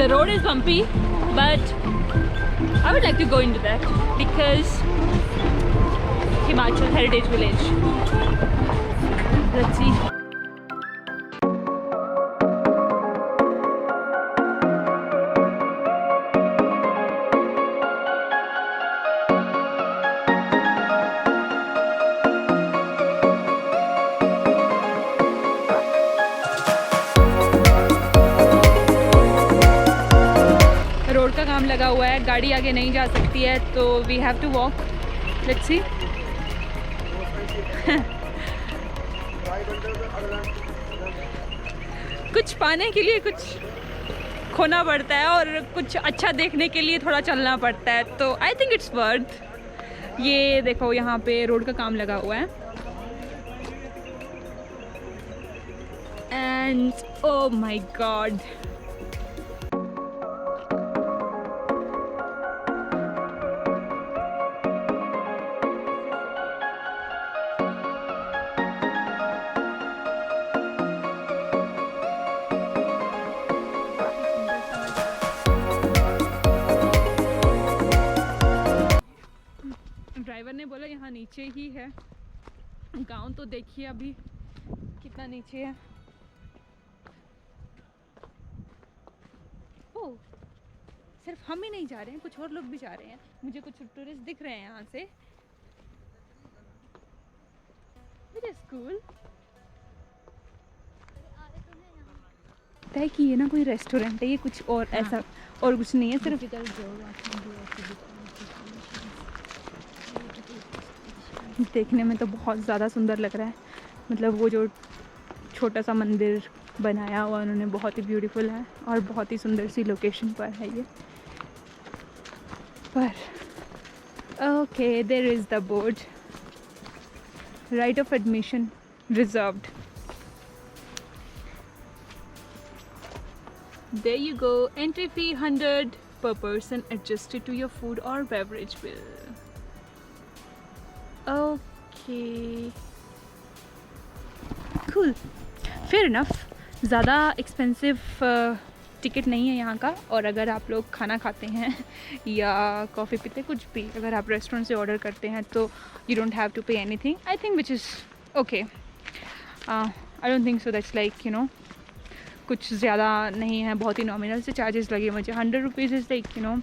The road is bumpy, but I would like to go into that because Himachal Heritage Village. Let's see. Road का काम लगा हुआ है, गाड़ी आगे नहीं जा सकती है, तो we have to walk. Let's see. कुछ पाने के लिए कुछ खोना पड़ता है और कुछ अच्छा देखने के लिए थोड़ा चलना पड़ता है, तो आई थिंक इट्स वर्थ. ये देखो यहाँ पे रोड का काम लगा हुआ है and oh my God. Driver ने बोला यहाँ नीचे ही है. गांव तो देखिए अभी कितना नीचे है. ओह, सिर्फ हम ही नहीं जा रहे हैं, कुछ और लोग भी जा रहे हैं. मुझे कुछ टूरिस्ट दिख रहे हैं यहाँ से. It is cool. तय कि ये ना कोई रेस्टोरेंट है, ये कुछ और ऐसा और कुछ नहीं है. सिर्फ देखने में तो बहुत ज़्यादा सुंदर लग रहा है. मतलब वो जो छोटा सा मंदिर बनाया हुआ उन्होंने बहुत ही ब्यूटीफुल है और बहुत ही सुंदर सी लोकेशन पर है ये. पर okay, there is the board, right of admission reserved. There you go. Entry fee 100 per person adjusted to your food or beverage bill. Okay. Cool. Fair enough. ज़्यादा एक्सपेंसिव टिकट नहीं है यहाँ का. और अगर आप लोग खाना खाते हैं या कॉफ़ी पीते कुछ भी, अगर आप रेस्टोरेंट से ऑर्डर करते हैं तो you don't have to pay anything. I think which is okay. I don't think so. That's like, you know, कुछ ज़्यादा नहीं है, बहुत ही नॉमिनल से चार्जेस लगे मुझे. 100 rupees is like, you know,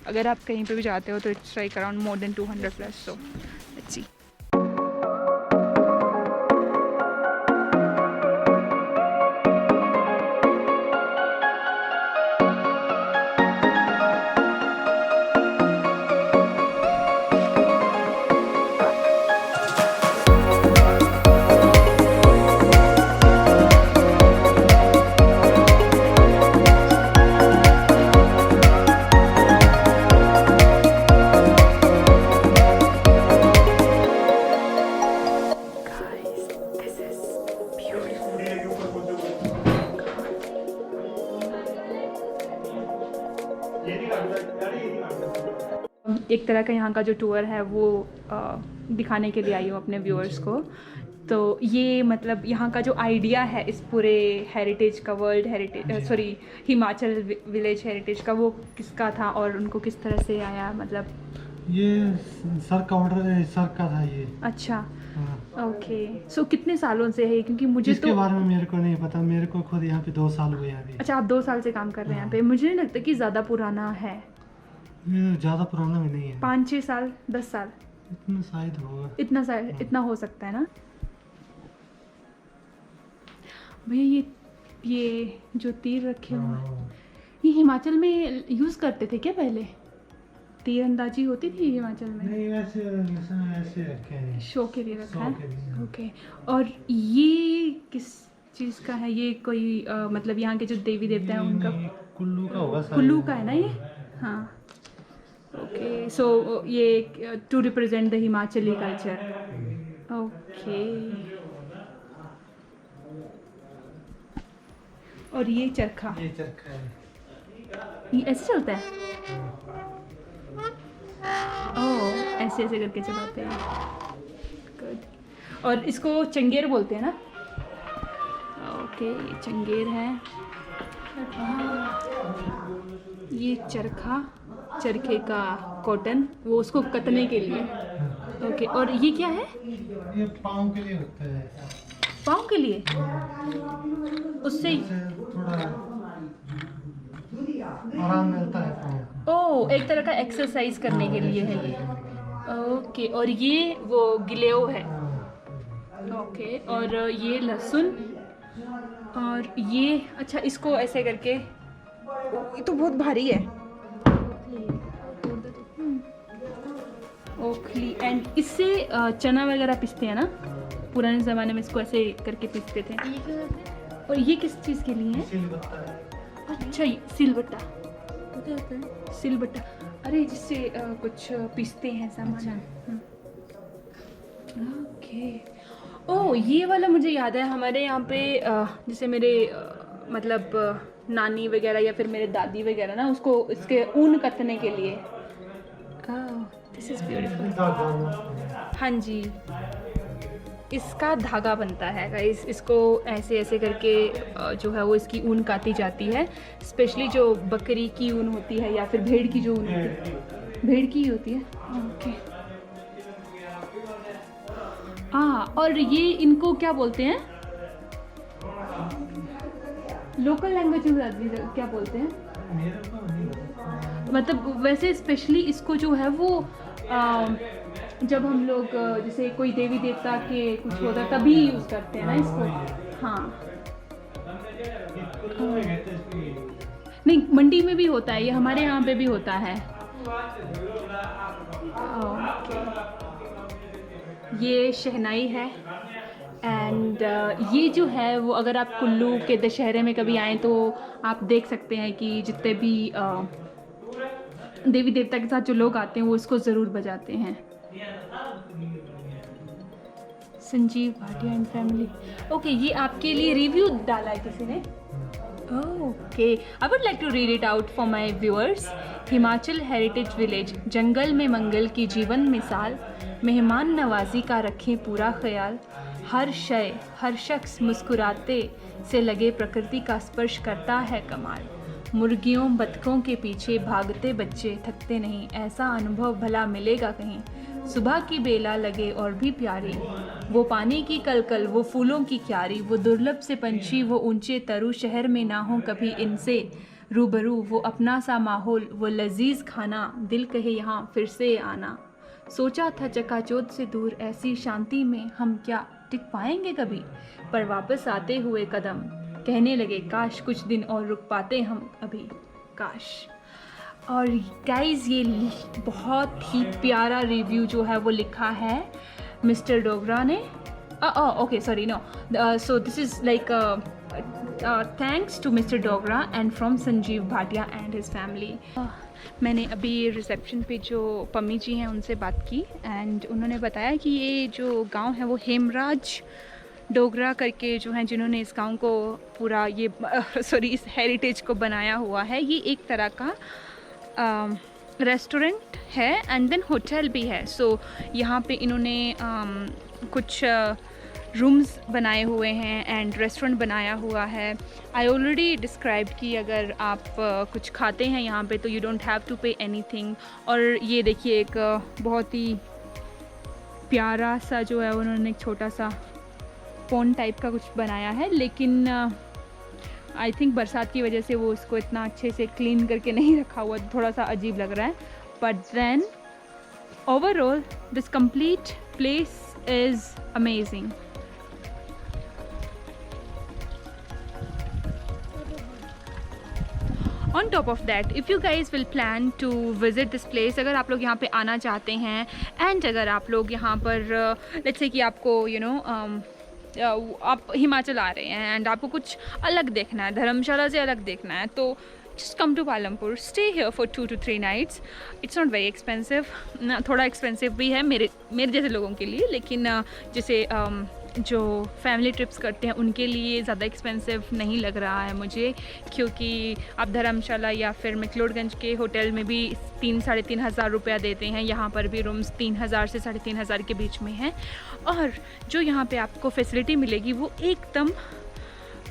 अगर आप कहीं पे भी जाते हो तो it's like around more than 200 plus. So let's see. एक तरह का यहाँ का जो टूर है वो दिखाने के लिए आई हूँ अपने व्यूअर्स को. तो ये मतलब यहाँ का जो आइडिया है इस पूरे हेरिटेज का, world heritage sorry Himachal village heritage का, वो किसका था और उनको किस तरह से आया. मतलब ये सर का ऑर्डर, सर का था ये. अच्छा. ओके. सो कितने सालों से है? क्योंकि मुझे इसके बारे में मेरे को नहीं पता. मेरे को खुद यहाँ पे 2 साल हुए अभी. अच्छा, आप 2 साल से काम कर रहे हैं यहाँ पे. मुझे नहीं लगता कि ज़्यादा पुराना है. ज़्यादा पुराना भी नहीं है. 5-6 साल, 10 साल इतना शायद होगा. इतना हो सकता है ना भैया. ये जो तीर रखे हुए हैं, ये हिमाचल में यूज़ करते थे क्या पहले? तीरंदाजी होती थी हिमाचल में? नहीं, ऐसे रखे हैं. शो के लिए रखा है. ओके. और ये किस चीज़ का है? ये कोई मतलब यहाँ के जो देवी देवता हैं उनका? कुल्लू का होगा. कुल्लू का है ना ये? हाँ. ओके. सो ये to represent the Himachali culture. Okay. और ये चरखा है. ये ऐसे चलता है? ओह, ऐसे ऐसे करके चलाते हैं. गुड. और इसको चंगेर बोलते हैं ना? ओके, ये चंगेर है. चरखे का कॉटन, वो उसको कतने के लिए। ओके, और ये क्या है? ये पाँव के लिए होता है। पाँव के लिए? उससे इससे थोड़ा आराम मिलता है पाँव ओ, एक तरह का एक्सरसाइज करने के लिए है ये। ओके, और ये वो गिलेओ है। ओके, और ये लहसुन, और ये अच्छा इसको ऐसे करके, ये तो बहुत भारी है। ओखली, एंड इससे चना वगैरह पीसते हैं ना, पुराने ज़माने में इसको ऐसे करके पीसते थे। और ये किस चीज़ के लिए है? सिलबट्टा है। अच्छा, ये सिलबट्टा, सिलबट्टा, अरे जिससे कुछ पीसते हैं सामान। ओके, ओह ये वाला मुझे याद है, हमारे यहाँ पे जैसे मेरे मतलब नानी वगैरह या फिर मेरे दादी वगैरह ना, उसको इसके ऊन कतने के लिए। This is beautiful. हाँ जी, इसका धागा बनता है गाइस, इसको ऐसे ऐसे करके जो है वो इसकी ऊन काटी जाती है। स्पेशली जो बकरी की ऊन होती है या फिर भेड़ की जो ऊन होती है, भेड़ की ही होती है। ओके, हाँ, और ये इनको क्या बोलते हैं लोकल लैंग्वेज में, क्या बोलते हैं? मतलब वैसे स्पेशली इसको जो है वो जब हम लोग जैसे कोई देवी देवता के कुछ होता है तभी यूज़ करते हैं ना इसको। हाँ, नहीं मंडी में भी होता है ये, हमारे यहाँ पे भी होता है। ये शहनाई है, एंड ये जो है वो अगर आप कुल्लू के दशहरे में कभी आएँ तो आप देख सकते हैं कि जितने भी देवी देवता के साथ जो लोग आते हैं वो इसको ज़रूर बजाते हैं। Sanjeev Bhatia and family. Okay, ये आपके लिए रिव्यू डाला है किसी ने। Okay, I would like to read it out for my viewers. Himachal heritage village, जंगल में मंगल की जीवन मिसाल, मेहमान नवाजी का रखें पूरा ख्याल, हर शय हर शख्स मुस्कुराते से लगे प्रकृति का स्पर्श करता है कमाल, मुर्गियों बतखों के पीछे भागते बच्चे थकते नहीं, ऐसा अनुभव भला मिलेगा कहीं, सुबह की बेला लगे और भी प्यारी, वो पानी की कलकल वो फूलों की क्यारी, वो दुर्लभ से पंछी वो ऊंचे तरु, शहर में ना हो कभी इनसे रूबरू, वो अपना सा माहौल वो लजीज खाना, दिल कहे यहाँ फिर से आना, सोचा था चकाचौंध से दूर ऐसी शांति में हम क्या टिक पाएंगे कभी, पर वापस आते हुए कदम कहने लगे काश कुछ दिन और रुक पाते हम अभी, काश। और गाइज़ ये बहुत ही प्यारा रिव्यू जो है वो लिखा है मिस्टर डोगरा ने। Okay, sorry, no, so this is like thanks to mister Dogra and from Sanjeev Bhatia and his family. मैंने अभी रिसेप्शन पे जो पम्मी जी हैं उनसे बात की, एंड उन्होंने बताया कि ये जो गांव है वो हेमराज डोगरा करके जो हैं जिन्होंने इस गांव को पूरा ये इस हेरिटेज को बनाया हुआ है। ये एक तरह का रेस्टोरेंट है एंड देन होटल भी है। सो यहाँ पे इन्होंने कुछ रूम्स बनाए हुए हैं एंड रेस्टोरेंट बनाया हुआ है। आई ऑलरेडी डिस्क्राइब कि अगर आप कुछ खाते हैं यहाँ पे तो you don't have to pay anything. और ये देखिए एक बहुत ही प्यारा सा जो है उन्होंने एक छोटा सा पॉन्ड टाइप का कुछ बनाया है, लेकिन आई थिंक बरसात की वजह से वो उसको इतना अच्छे से क्लीन करके नहीं रखा हुआ, थोड़ा सा अजीब लग रहा है। But then overall this complete place is amazing. On top of that, if you guys will plan to visit this place, अगर आप लोग यहाँ पे आना चाहते हैं एंड अगर आप लोग यहाँ पर let's say कि आपको आप हिमाचल आ रहे हैं एंड आपको कुछ अलग देखना है, धर्मशाला से अलग देखना है, तो just come to Palampur, stay here for 2 to 3 nights. It's not very expensive, थोड़ा एक्सपेंसिव भी है मेरे जैसे लोगों के लिए, लेकिन जैसे जो फैमिली ट्रिप्स करते हैं उनके लिए ज़्यादा एक्सपेंसिव नहीं लग रहा है मुझे, क्योंकि आप धर्मशाला या फिर मैक्लोडगंज के होटल में भी 3-3.5 हज़ार रुपया देते हैं, यहाँ पर भी रूम्स 3,000 से 3,500 के बीच में हैं। और जो यहाँ पे आपको फैसिलिटी मिलेगी वो एकदम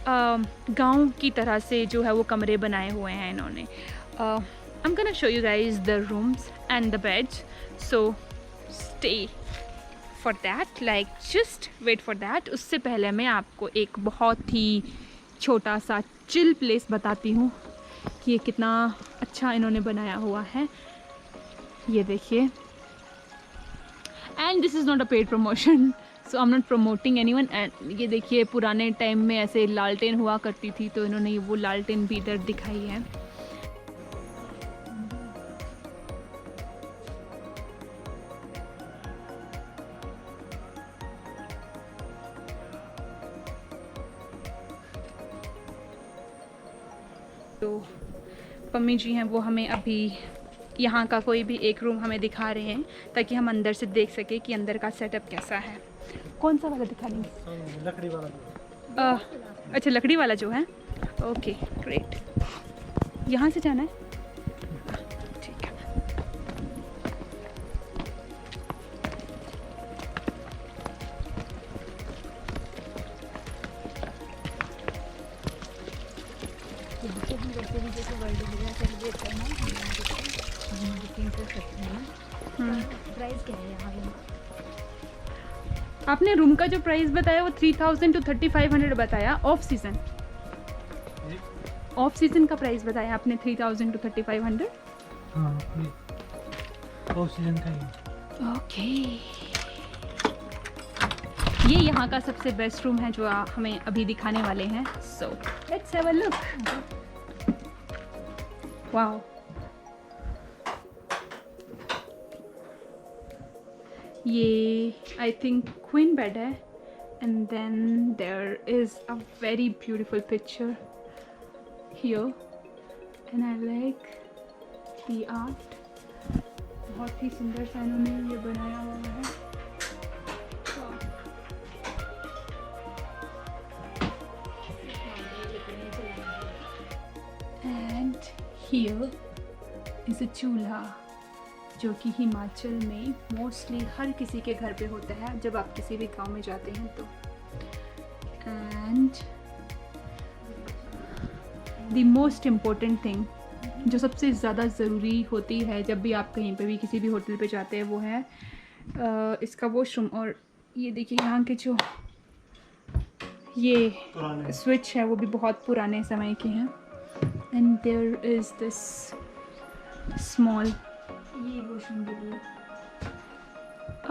गांव की तरह से जो है वो कमरे बनाए हुए हैं इन्होंने। I'm gonna show you guys the rooms and the beds, so stay for that, like just wait for that. उससे पहले मैं आपको एक बहुत ही छोटा सा चिल प्लेस बताती हूँ कि ये कितना अच्छा इन्होंने बनाया हुआ है। ये देखिए, and this is not a paid promotion, so I am not promoting anyone. And ये देखिए, पुराने टाइम में ऐसे लालटेन हुआ करती थी, तो इन्होंने वो लालटेन भी इधर दिखाई है। तो पम्मी जी हैं, वो हमें अभी यहाँ का कोई भी एक रूम हमें दिखा रहे हैं ताकि हम अंदर से देख सके कि अंदर का सेटअप कैसा है। कौन सा वाला दिखा देंगे? लकड़ी वाला। अच्छा, लकड़ी वाला जो है, ओके ग्रेट। यहाँ से जाना है, ठीक है। प्राइस क्या है यहाँ पे? आपने रूम का जो प्राइस बताया वो 3000 to 3500 बताया। ऑफ सीजन, ऑफ सीजन का प्राइस बताया आपने 3000 to 3500। हाँ, ऑफ सीजन का ही। ओके, ये यहाँ का सबसे बेस्ट रूम है जो हमें अभी दिखाने वाले हैं। So let's have a look. Wow, ये आई थिंक क्वीन बेड है, and then there is a very beautiful picture here, and I like the art. बहुत ही सुंदर सा इन्होंने ये बनाया हुआ है। एंड हियर इज अ चूल्हा, जो कि हिमाचल में मोस्टली हर किसी के घर पे होता है जब आप किसी भी गांव में जाते हैं तो। And the most important thing, जो सबसे ज़्यादा ज़रूरी होती है जब भी आप कहीं पे भी किसी भी होटल पे जाते हैं, वो है इसका वॉशरूम। और ये देखिए, यहाँ के जो ये स्विच है वो भी बहुत पुराने समय के हैं। And there is this small, ये वॉशरूम के लिए।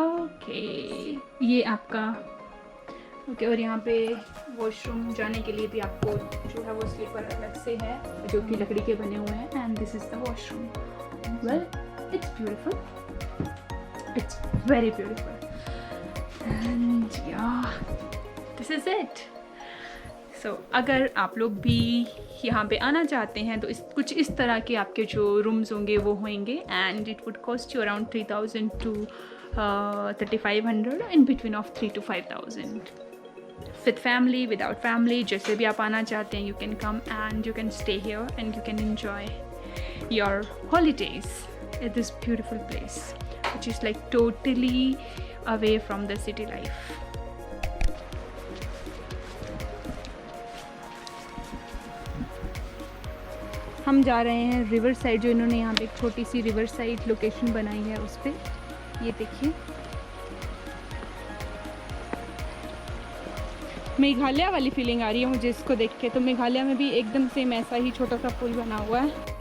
ओके, ये आपका ओके। और यहाँ पे वॉशरूम जाने के लिए भी आपको जो है वो स्लीपर अलग से है जो कि लकड़ी के बने हुए हैं। And this is the washroom. Well, it's beautiful, it's very beautiful, and या दिस इज़ इट। सो अगर आप लोग भी यहाँ पे आना चाहते हैं तो कुछ इस तरह के आपके जो रूम्स होंगे वो होंगे। And it would cost you around 3000 to 3500, in between of 3 to 5000। With family, without family, जैसे भी आप आना चाहते हैं, you can come and you can stay here and you can enjoy your holidays at this beautiful place which is like totally away from the city life. हम जा रहे हैं रिवर साइड, जो इन्होंने यहाँ पे एक छोटी सी रिवर साइड लोकेशन बनाई है उस पर। ये देखिए, मेघालय वाली फीलिंग आ रही है मुझे इसको देख के। तो मेघालय में भी एकदम सेम ऐसा ही छोटा सा पुल बना हुआ है।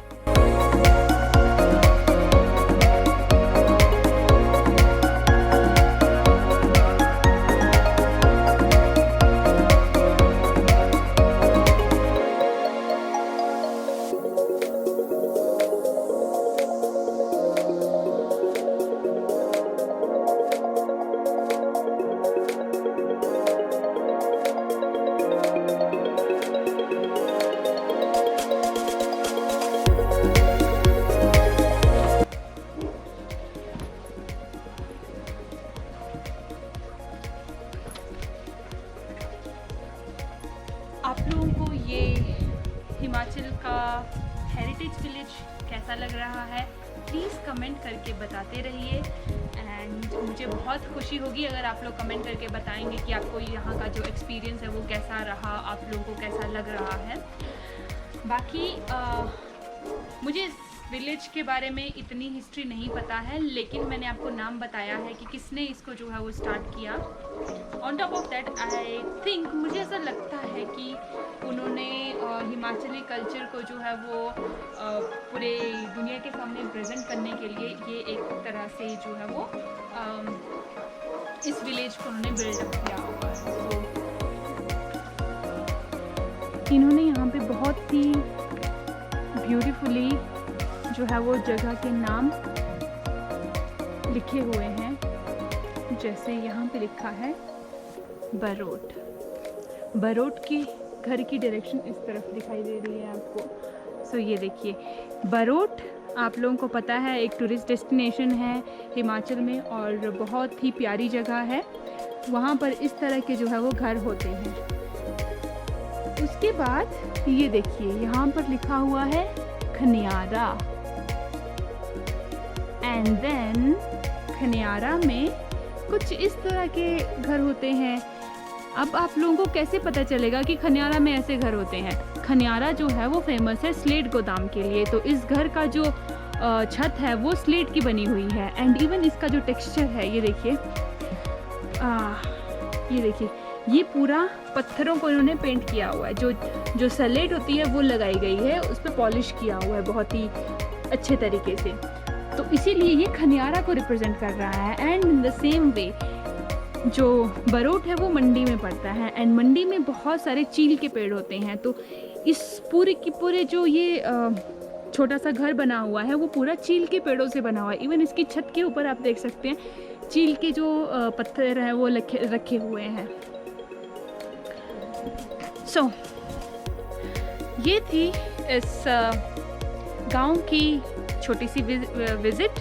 आप लोगों को ये हिमाचल का हेरिटेज विलेज कैसा लग रहा है, प्लीज़ कमेंट करके बताते रहिए। एंड मुझे बहुत खुशी होगी अगर आप लोग कमेंट करके बताएंगे कि आपको यहाँ का जो एक्सपीरियंस है वो कैसा रहा, आप लोगों को कैसा लग रहा है। बाकी मुझे विलेज के बारे में इतनी हिस्ट्री नहीं पता है, लेकिन मैंने आपको नाम बताया है कि किसने इसको जो है वो स्टार्ट किया। On top of that I think, मुझे ऐसा लगता है कि उन्होंने हिमाचली कल्चर को जो है वो पूरे दुनिया के सामने प्रेजेंट करने के लिए ये एक तरह से जो है वो इस विलेज को उन्होंने बिल्डअप किया हुआ है। तो इन्होंने यहाँ पे बहुत ही ब्यूटीफुली जो है वो जगह के नाम लिखे हुए हैं। जैसे यहाँ पे लिखा है बरोट। बरोट की घर की डायरेक्शन इस तरफ दिखाई दे रही है आपको। सो ये देखिए, बरोट आप लोगों को पता है एक टूरिस्ट डेस्टिनेशन है हिमाचल में और बहुत ही प्यारी जगह है। वहाँ पर इस तरह के जो है वो घर होते हैं। उसके बाद ये देखिए, यहाँ पर लिखा हुआ है खनियारा। एंड देन खनियारा में कुछ इस तरह के घर होते हैं। अब आप लोगों को कैसे पता चलेगा कि खनियारा में ऐसे घर होते हैं? खनियारा जो है वो फेमस है स्लेट गोदाम के लिए। तो इस घर का जो छत है वो स्लेट की बनी हुई है। एंड इवन इसका जो टेक्सचर है, ये देखिए, ये देखिए, ये पूरा पत्थरों को इन्होंने पेंट किया हुआ है। जो स्लेट होती है वो लगाई गई है, उस पर पॉलिश किया हुआ है बहुत ही अच्छे तरीके से। तो इसीलिए ये खनियारा को रिप्रेजेंट कर रहा है। And in the same way जो बरोट है वो मंडी में पड़ता है। एंड मंडी में बहुत सारे चील के पेड़ होते हैं। तो इस पूरे की पूरे जो ये छोटा सा घर बना हुआ है वो पूरा चील के पेड़ों से बना हुआ है। इवन इसकी छत के ऊपर आप देख सकते हैं चील के जो पत्थर हैं वो रखे हुए हैं। सो ये थी इस गांव की छोटी सी विज़िट।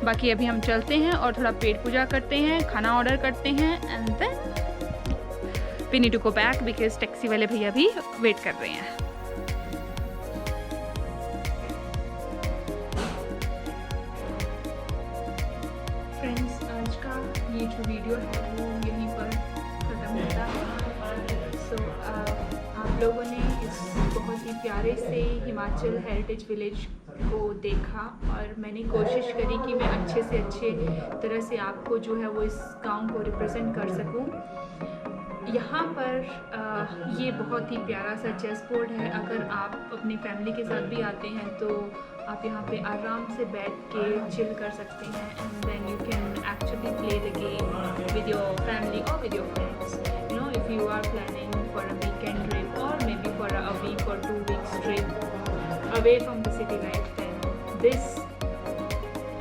बाकी अभी हम चलते हैं और थोड़ा पेट पूजा करते हैं, खाना ऑर्डर करते हैं and then we need to go back because taxi वाले भैया भी वेट कर रहे हैं। फ्रेंड्स, आज का ये जो वीडियो है वो यहीं पर ख़त्म होता है। सो आप लोगों ने इस बहुत ही प्यारे से हिमाचल हेरिटेज विलेज को देखा और मैंने कोशिश करी कि मैं अच्छे से अच्छे तरह से आपको जो है वो इस गांव को रिप्रेजेंट कर सकूं। यहाँ पर ये बहुत ही प्यारा सा चेस बोर्ड है। अगर आप अपनी फैमिली के साथ भी आते हैं तो आप यहाँ पे आराम से बैठ के चिल कर सकते हैं and then you can actually play the game with your family or with your friends. You know, if you are planning for a weekend trip or maybe for a week or 2 weeks trip away from the city life, then this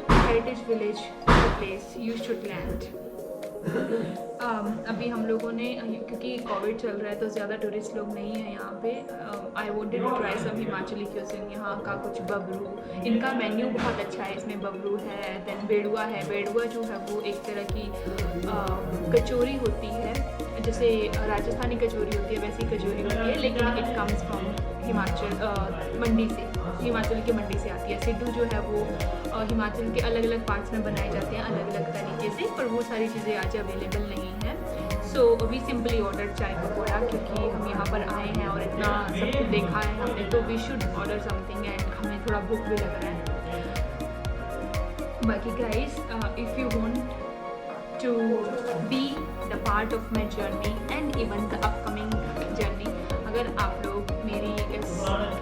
heritage village is a place you should land. अभी हम लोगों ने, क्योंकि Covid चल रहा है तो ज़्यादा टूरिस्ट लोग नहीं हैं यहाँ पे। I wanted to try some Himachali cuisine. यहाँ का कुछ बबरू, इनका मेन्यू बहुत अच्छा है। इसमें बबरू है, देन बेड़ुआ है। बेड़ुआ जो है वो एक तरह की कचौरी होती है, जैसे राजस्थानी कचौरी होती है वैसी कचौरी होती है, लेकिन इट कम्स फ्रॉम हिमाचल, मंडी से, हिमाचल की मंडी से आती है। सिड्डू जो है वो हिमाचल के अलग अलग पार्ट्स में बनाए जाते हैं अलग अलग तरीके से, पर वो सारी चीज़ें आज अवेलेबल नहीं है। सो वी सिंपली ऑर्डर चाय पकौड़ा, क्योंकि हम यहाँ पर आए हैं और इतना सब कुछ देखा है हमने, तो we should order something and हमें थोड़ा भूख भी लग रहा है। बाकी guys, if you want to be the part of my journey and even the upcoming journey, अगर आप लोग मेरी इस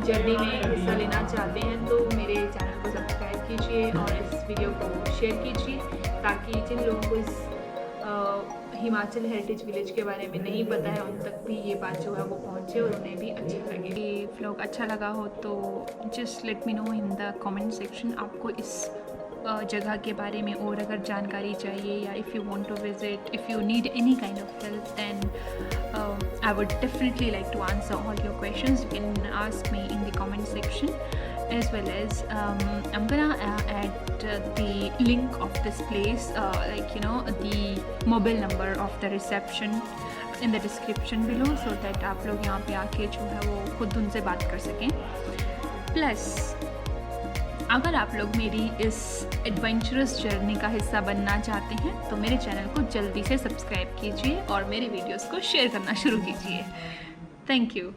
जर्नी में हिस्सा लेना चाहते हैं तो मेरे चैनल को सब्सक्राइब कीजिए और इस वीडियो को शेयर कीजिए, ताकि जिन लोगों को इस हिमाचल हेरिटेज विलेज के बारे में नहीं पता है उन तक भी ये बात जो है वो पहुँचे और उन्हें भी अच्छा लगे। ये व्लॉग अच्छा लगा हो तो just let me know in the comment section. आपको इस जगह के बारे में और अगर जानकारी चाहिए, या if you want to visit, if you need any kind of help, then I would definitely like to answer all your questions. You can ask me in the comment section, as well as I'm gonna add the link of this place, like you know, the mobile number of the reception in the description below, so that आप लोग यहाँ पे आके जो है वो खुद उनसे बात कर सकें. प्लस अगर आप लोग मेरी इस एडवेंचरस जर्नी का हिस्सा बनना चाहते हैं तो मेरे चैनल को जल्दी से सब्सक्राइब कीजिए और मेरे वीडियोस को शेयर करना शुरू कीजिए. Thank you.